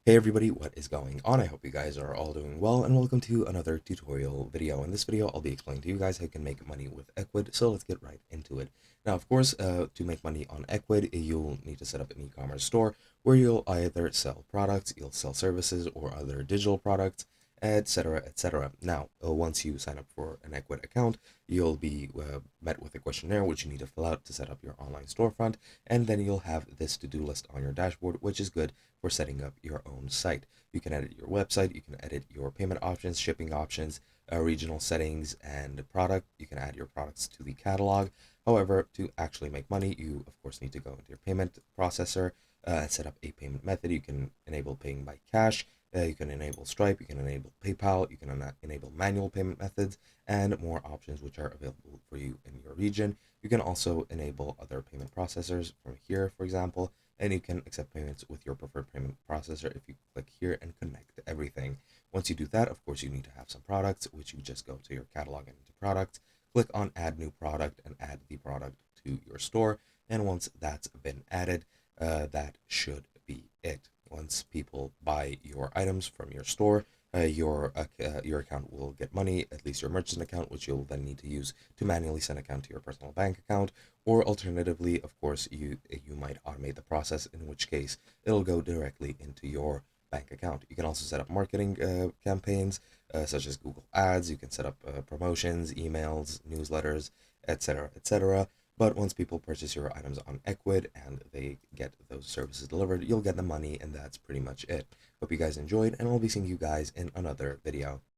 Hey everybody, what is going on? I hope you guys are all doing well, and welcome to another tutorial video. In this video, I'll be explaining to you guys how you can make money with Ecwid, so let's get right into it. Now, of course, to make money on Ecwid, you'll need to set up an e-commerce store where you'll either sell products, you'll sell services, or other digital products, etc., etc. Now, once you sign up for an Ecwid account, you'll be met with a questionnaire which you need to fill out to set up your online storefront, and then you'll have this to-do list on your dashboard, which is good for setting up your own site. You can edit your website, you can edit your payment options, shipping options, regional settings, and product. You can add your products to the catalog. However, to actually make money, you of course need to go into your payment processor and set up a payment method. You can enable paying by cash. You can enable Stripe, you can enable PayPal, you can enable manual payment methods, and more options which are available for you in your region. You can also enable other payment processors from here, for example, and you can accept payments with your preferred payment processor if you click here and connect everything. Once you do that, of course, you need to have some products, which you just go to your catalog and into products, click on add new product, and add the product to your store. And once that's been added, that should be it. Once people buy your items from your store, your account will get money, at least your merchant account, which you'll then need to use to manually send account to your personal bank account, or alternatively, of course, you might automate the process, in which case it'll go directly into your bank account. You can also set up marketing campaigns such as Google Ads. You can set up promotions, emails, newsletters, etc., etc. But once people purchase your items on Ecwid and they get those services delivered, you'll get the money, and that's pretty much it. Hope you guys enjoyed, and I'll be seeing you guys in another video.